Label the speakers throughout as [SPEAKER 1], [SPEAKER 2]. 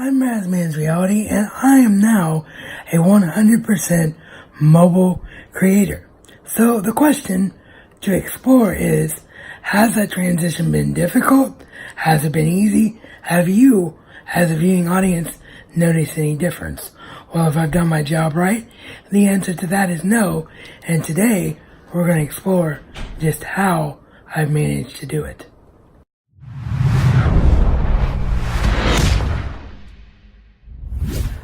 [SPEAKER 1] I'm RazMansReality, and I am now a 100% mobile creator. So the question to explore is, has that transition been difficult? Has it been easy? Have you, as a viewing audience, noticed any difference? Well, if I've done my job right, the answer to that is no, and today we're going to explore just how I've managed to do it.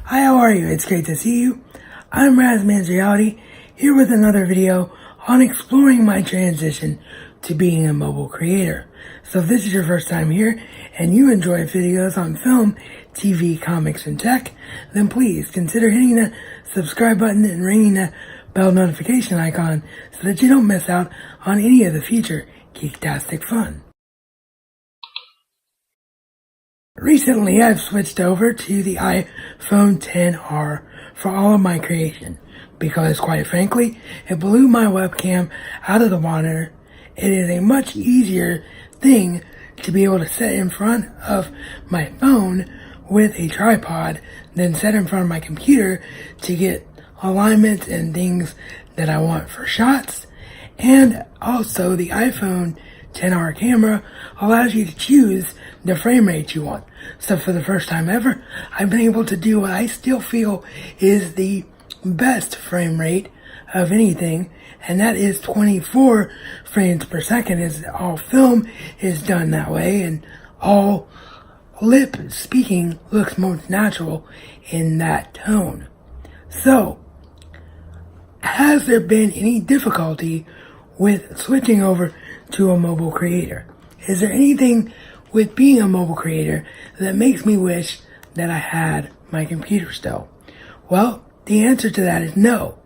[SPEAKER 1] Hi, how are you? It's great to see you. I'm RazMansReality, here with another video on exploring my transition to being a mobile creator. So if this is your first time here and you enjoy videos on film, TV, comics, and tech, then please consider hitting that subscribe button and ringing that bell notification icon so that you don't miss out on any of the future geektastic fun. Recently, I've switched over to the iPhone XR for all of my creation because, quite frankly, it blew my webcam out of the water. It is a much easier thing to be able to sit in front of my phone with a tripod than sit in front of my computer to get alignments and things that I want for shots. And also, the iPhone XR camera allows you to choose the frame rate you want. So for the first time ever, I've been able to do what I still feel is the best frame rate of anything, and that is 24 frames per second. As all film is done that way, and all lip speaking looks most natural in that tone. So, has there been any difficulty with switching over to a mobile creator? Is there anything with being a mobile creator that makes me wish that I had my computer still? Well, the answer to that is no.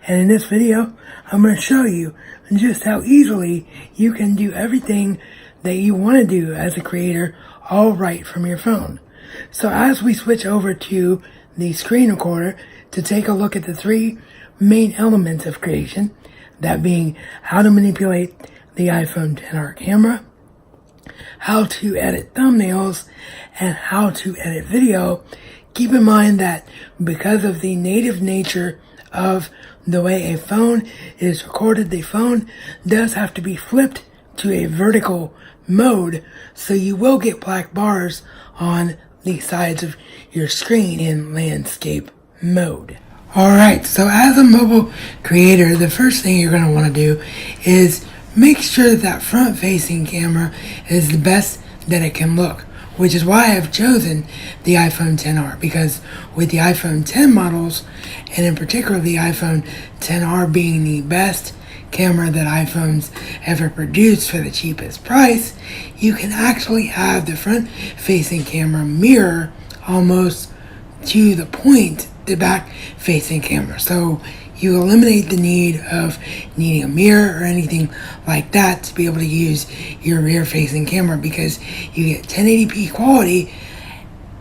[SPEAKER 1] And in this video, I'm going to show you just how easily you can do everything that you want to do as a creator all right from your phone. So as we switch over to the screen recorder to take a look at the three main elements of creation, that being how to manipulate the iPhone XR camera, how to edit thumbnails, and how to edit video, keep in mind that because of the native nature of the way a phone is recorded, the phone does have to be flipped to a vertical mode, so you will get black bars on the sides of your screen in landscape mode. Alright, so as a mobile creator, the first thing you're going to want to do is make sure that front-facing camera is the best that it can look, which is why I've chosen the iPhone XR, because with the iPhone X models, and in particular the iPhone XR being the best camera that iPhones ever produced for the cheapest price, you can actually have the front-facing camera mirror almost to the point the back-facing camera. So you eliminate the need of needing a mirror or anything like that to be able to use your rear-facing camera, because you get 1080p quality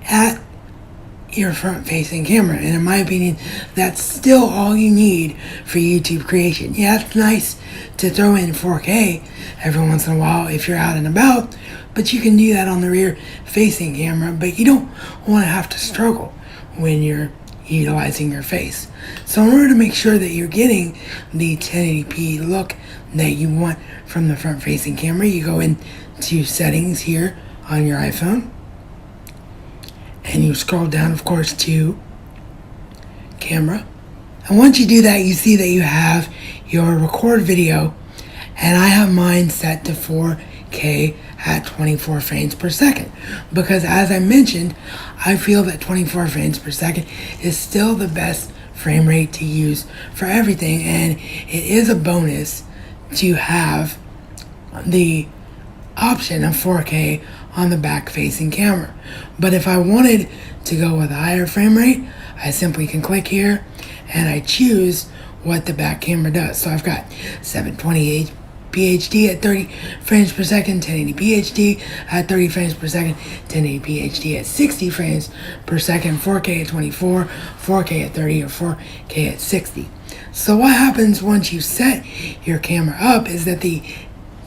[SPEAKER 1] at your front-facing camera. And in my opinion, that's still all you need for YouTube creation. Yeah, it's nice to throw in 4K every once in a while if you're out and about, but you can do that on the rear-facing camera, but you don't want to have to struggle when you're utilizing your face. So in order to make sure that you're getting the 1080p look that you want from the front-facing camera, you go into settings here on your iPhone, and you scroll down, of course, to camera. And once you do that, you see that you have your record video, and I have mine set to 4K at 24 frames per second, because as I mentioned, I feel that 24 frames per second is still the best frame rate to use for everything, and it is a bonus to have the option of 4K on the back-facing camera. But if I wanted to go with a higher frame rate, I simply can click here and I choose what the back camera does. So I've got 720 HD at 30 frames per second, 1080p HD at 30 frames per second, 1080p HD at 60 frames per second, 4K at 24, 4K at 30, or 4K at 60. So what happens once you set your camera up is that the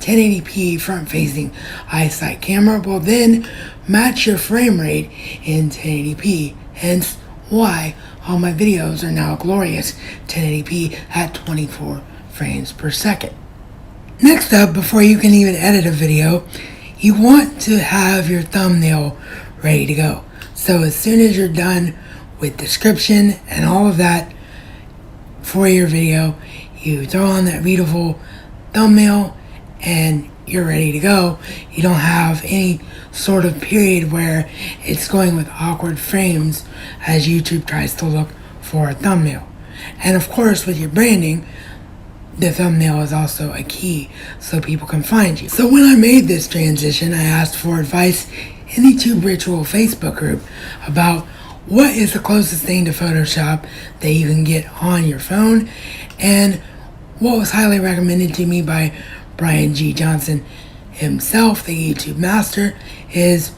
[SPEAKER 1] 1080p front-facing iSight camera will then match your frame rate in 1080p, hence why all my videos are now glorious 1080p at 24 frames per second. Next up, before you can even edit a video, you want to have your thumbnail ready to go. So as soon as you're done with description and all of that for your video, you throw on that beautiful thumbnail and you're ready to go. You don't have any sort of period where it's going with awkward frames as YouTube tries to look for a thumbnail. And of course, with your branding, the thumbnail is also a key so people can find you. So when I made this transition, I asked for advice in the Tube Ritual Facebook group about what is the closest thing to Photoshop that you can get on your phone, and what was highly recommended to me by Brian G. Johnson himself, the YouTube master, is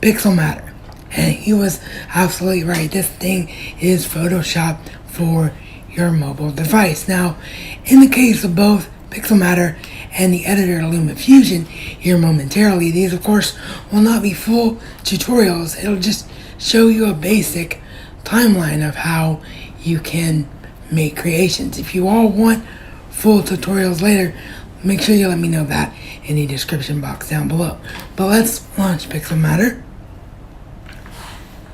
[SPEAKER 1] Pixelmator. And he was absolutely right. This thing is Photoshop for your mobile device. Now, in the case of both Pixelmator and the editor LumaFusion here momentarily, these of course will not be full tutorials. It'll just show you a basic timeline of how you can make creations. If you all want full tutorials later, make sure you let me know that in the description box down below. But let's launch Pixelmator.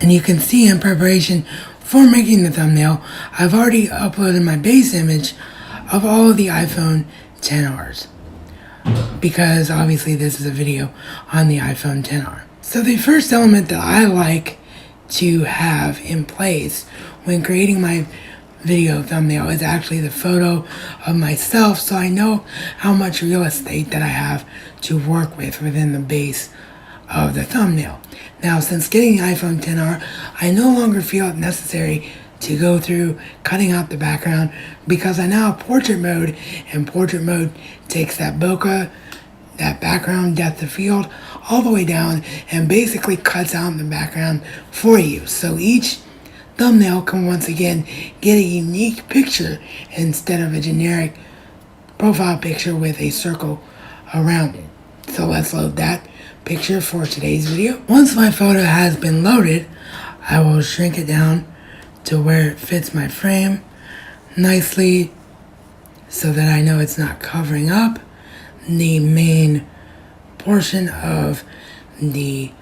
[SPEAKER 1] And you can see in preparation for making the thumbnail, I've already uploaded my base image of all of the iPhone XRs, because obviously this is a video on the iPhone XR. So the first element that I like to have in place when creating my video thumbnail is actually the photo of myself, so I know how much real estate that I have to work with within the base of the thumbnail. Now, since getting the iPhone XR, I no longer feel it necessary to go through cutting out the background, because I now have portrait mode, and portrait mode takes that bokeh, that background depth of field, all the way down and basically cuts out the background for you. So each thumbnail can once again get a unique picture instead of a generic profile picture with a circle around it. So let's load that picture for today's video. Once my photo has been loaded, I will shrink it down to where it fits my frame nicely so that I know it's not covering up the main portion of the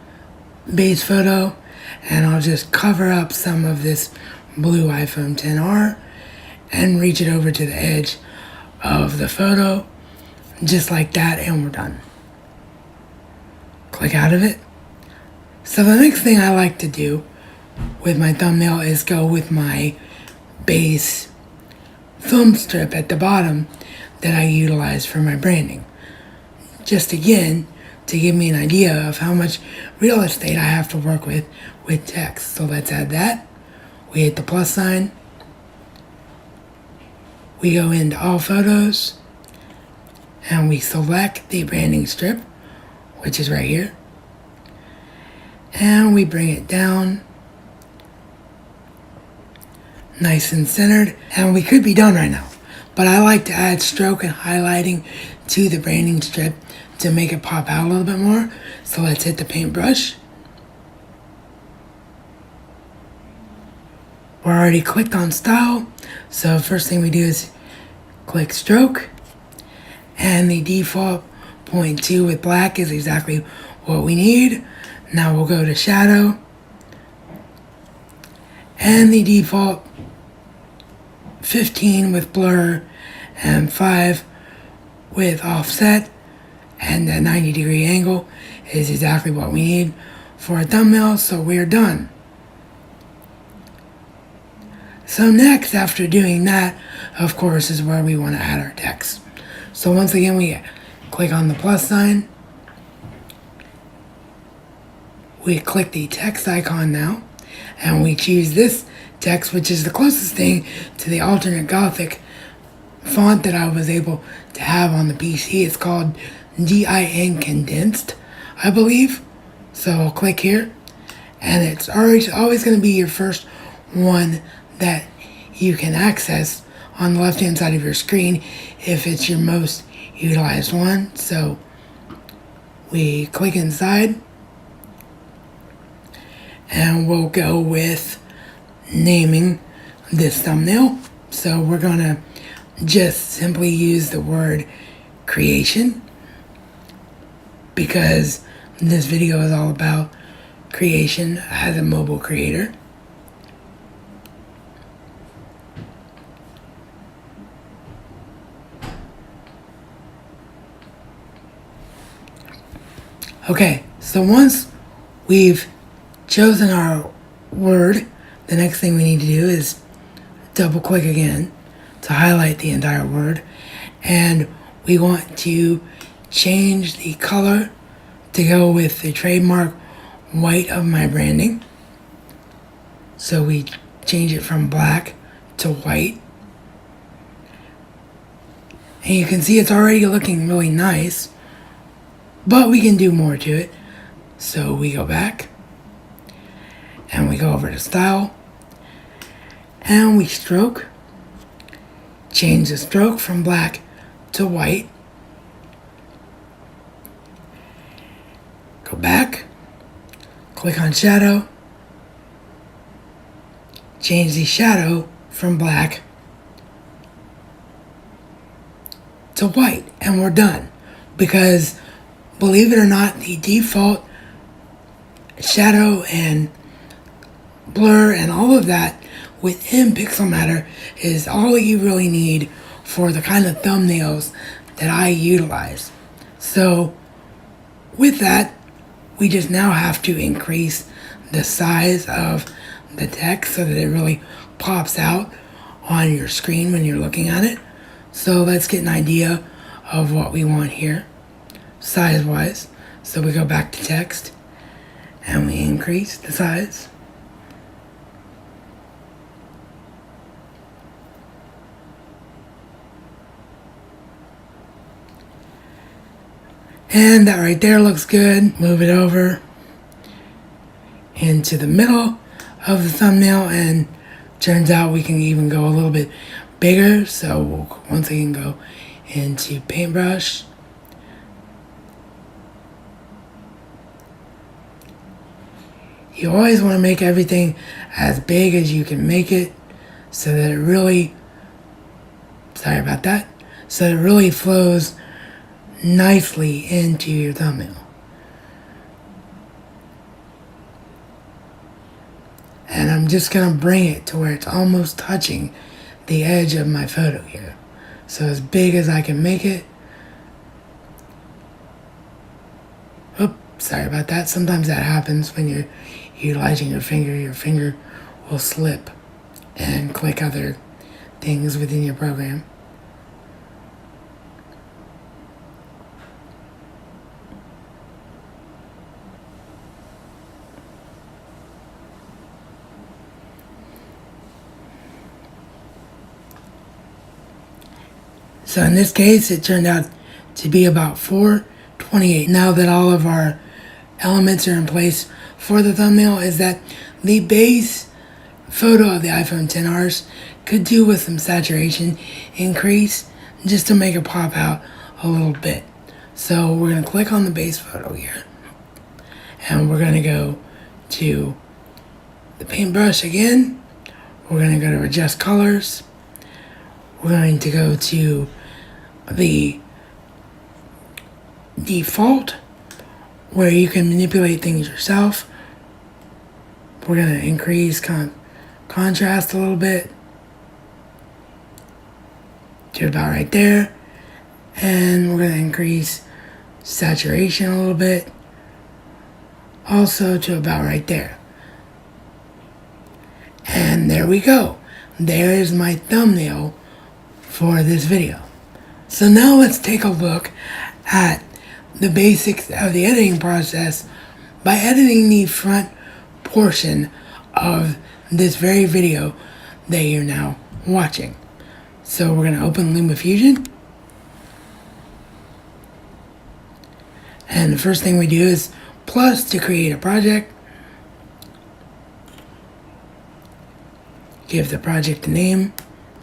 [SPEAKER 1] base photo, and I'll just cover up some of this blue iPhone XR and reach it over to the edge of the photo just like that, and we're done. Click out of it. So the next thing I like to do with my thumbnail is go with my base film strip at the bottom that I utilize for my branding. Just again, to give me an idea of how much real estate I have to work with text. So let's add that. We hit the plus sign. We go into all photos and we select the branding strip, which is right here. And we bring it down nice and centered, and we could be done right now, but I like to add stroke and highlighting to the branding strip to make it pop out a little bit more. So let's hit the paintbrush. We're already clicked on style, so first thing we do is click stroke, and the default 0.2 with black is exactly what we need. Now we'll go to shadow, and the default 15 with blur and 5 with offset and a 90-degree angle is exactly what we need for a thumbnail, so we're done. So next, after doing that, of course, is where we want to add our text. So once again, we click on the plus sign. We click the text icon now, and we choose this text, which is the closest thing to the alternate Gothic font that I was able to have on the PC. It's called DIN Condensed, I believe. So I'll click here, and it's always going to be your first one that you can access on the left hand side of your screen if it's your most utilize one. So we click inside and we'll go with naming this thumbnail. So we're gonna just simply use the word creation because this video is all about creation as a mobile creator. Okay, so once we've chosen our word, the next thing we need to do is double click again to highlight the entire word, and we want to change the color to go with the trademark white of my branding. So we change it from black to white, and you can see it's already looking really nice, but we can do more to it. So we go back and we go over to style and we stroke, change the stroke from black to white, go back, click on shadow, change the shadow from black to white, and we're done. Because believe it or not, the default shadow and blur and all of that within Pixelmator is all you really need for the kind of thumbnails that I utilize. So with that, we just now have to increase the size of the text so that it really pops out on your screen when you're looking at it. So let's get an idea of what we want here size wise. So we go back to text and we increase the size. And that right there looks good. Move it over into the middle of the thumbnail, and turns out we can even go a little bit bigger. So we'll once again go into paintbrush. You always want to make everything as big as you can make it so that it really, sorry about that, so it really flows nicely into your thumbnail. And I'm just going to bring it to where it's almost touching the edge of my photo here. So as big as I can make it. Oops, sorry about that. Sometimes that happens when you're utilizing your finger. Your finger will slip and click other things within your program. So in this case, it turned out to be about 428. Now that all of our elements are in place for the thumbnail, is that the base photo of the iPhone XRs could do with some saturation increase just to make it pop out a little bit. So we're going to click on the base photo here, and we're going to go to the paintbrush again. We're going to go to adjust colors. We're going to go to the default where you can manipulate things yourself. We're going to increase contrast a little bit to about right there, and we're going to increase saturation a little bit also to about right there. And there we go. There is my thumbnail for this video. So now let's take a look at the basics of the editing process by editing the front portion of this very video that you're now watching. So we're going to open LumaFusion, and the first thing we do is plus to create a project. Give the project a name.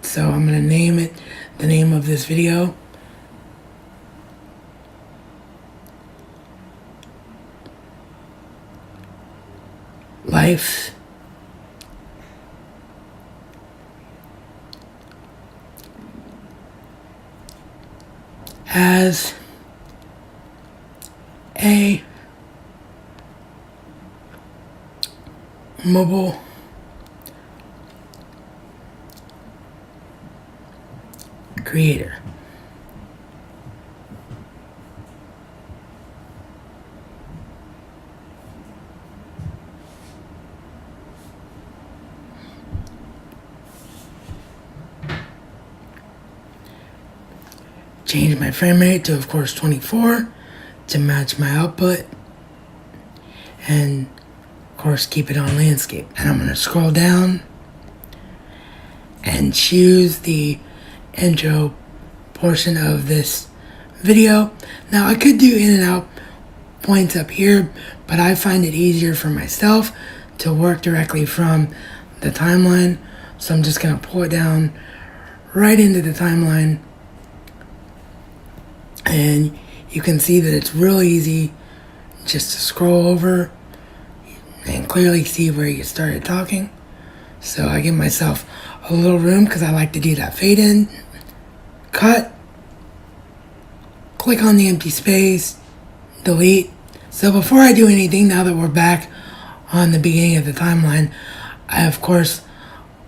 [SPEAKER 1] So I'm going to name it the name of this video. life as a mobile creator. Change my frame rate to, of course, 24 to match my output, and of course keep it on landscape. And I'm going to scroll down and choose the intro portion of this video. Now I could do in and out points up here, but I find it easier for myself to work directly from the timeline, so I'm just going to pull it down right into the timeline. And you can see that it's real easy just to scroll over and clearly see where you started talking. So I give myself a little room because I like to do that fade in, cut, click on the empty space, delete. So before I do anything, now that we're back on the beginning of the timeline, I of course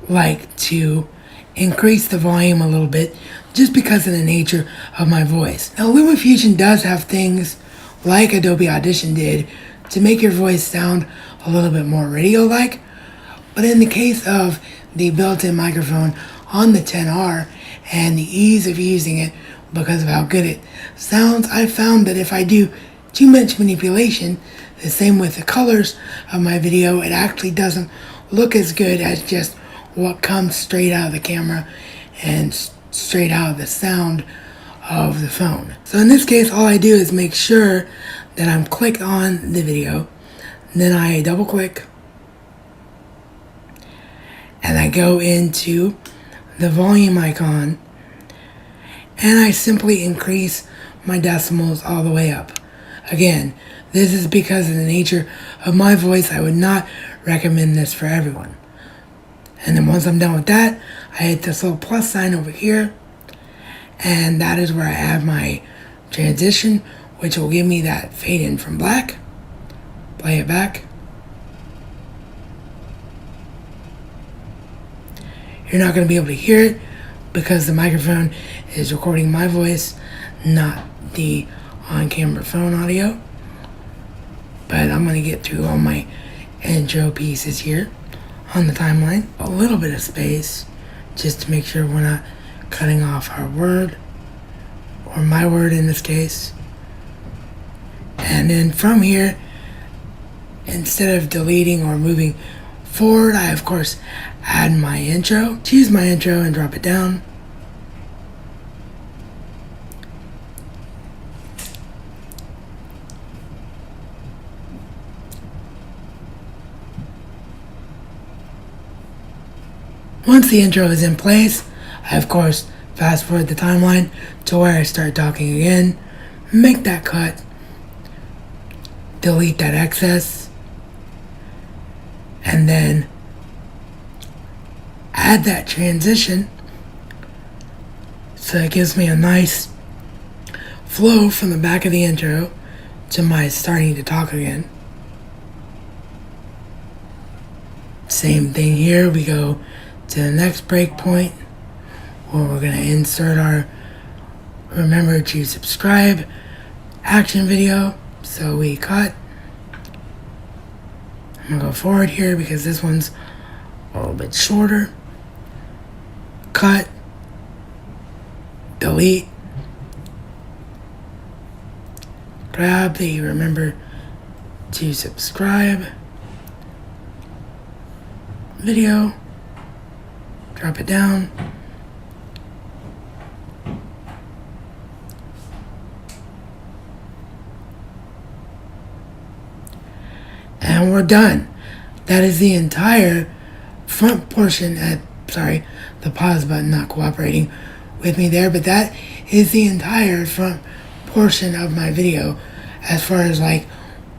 [SPEAKER 1] like to increase the volume a little bit just because of the nature of my voice. Now LumaFusion does have things like Adobe Audition did to make your voice sound a little bit more radio-like, but in the case of the built-in microphone on the 10R and the ease of using it because of how good it sounds, I found that if I do too much manipulation, the same with the colors of my video, it actually doesn't look as good as just what comes straight out of the camera and straight out of the sound of the phone. So in this case, all I do is make sure that I'm clicked on the video, then I double click, and I go into the volume icon, and I simply increase my decimals all the way up. Again, this is because of the nature of my voice. I would not recommend this for everyone. And then once I'm done with that, I hit this little plus sign over here, and that is where I add my transition, which will give me that fade in from black. Play it back. You're not going to be able to hear it because the microphone is recording my voice, not the on-camera phone audio. But I'm going to get through all my intro pieces here on the timeline. A little bit of space just to make sure we're not cutting off our word, or my word in this case. And then from here, instead of deleting or moving forward, I of course add my intro. Choose my intro and drop it down. Once the intro is in place, I of course fast forward the timeline to where I start talking again, make that cut, delete that excess, and then add that transition so it gives me a nice flow from the back of the intro to my starting to talk again. Same thing here, we go to the next break point where we're going to insert our remember to subscribe action video. So we cut. I'm going to go forward here because this one's a little bit shorter. Cut. Delete. Grab the remember to subscribe video. Drop it down. And we're done. That is the entire front portion sorry, the pause button not cooperating with me there, but that is the entire front portion of my video as far as like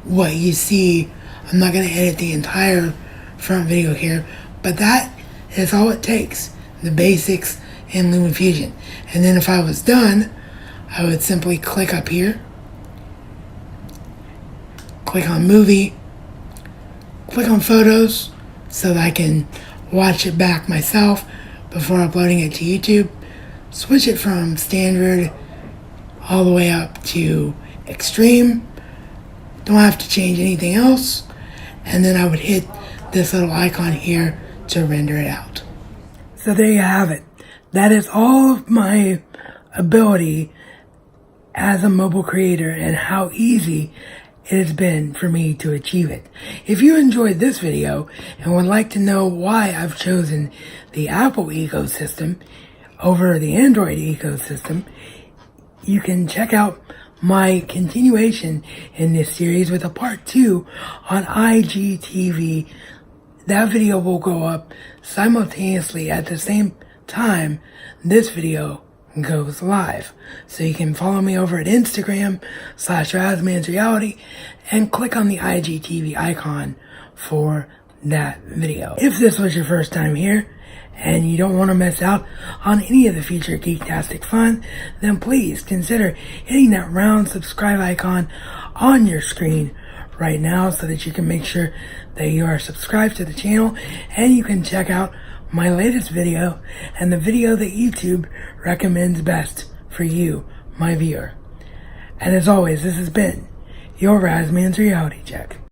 [SPEAKER 1] what you see. I'm not going to edit the entire front video here, but that is all it takes, the basics in LumaFusion. And then if I was done, I would simply click up here, click on movie, click on photos so that I can watch it back myself before uploading it to YouTube, switch it from standard all the way up to extreme, don't have to change anything else, and then I would hit this little icon here to render it out. So there you have it. That is all of my ability as a mobile creator and how easy it has been for me to achieve it. If you enjoyed this video and would like to know why I've chosen the Apple ecosystem over the Android ecosystem, you can check out my continuation in this series with a part 2 on IGTV. That video will go up simultaneously at the same time this video goes live. So you can follow me over at Instagram/RazMansReality and click on the IGTV icon for that video. If this was your first time here and you don't want to miss out on any of the future Geektastic fun, then please consider hitting that round subscribe icon on your screen right now so that you can make sure that you are subscribed to the channel and you can check out my latest video and the video that YouTube recommends best for you, my viewer. And as always, this has been your RazMansReality Check.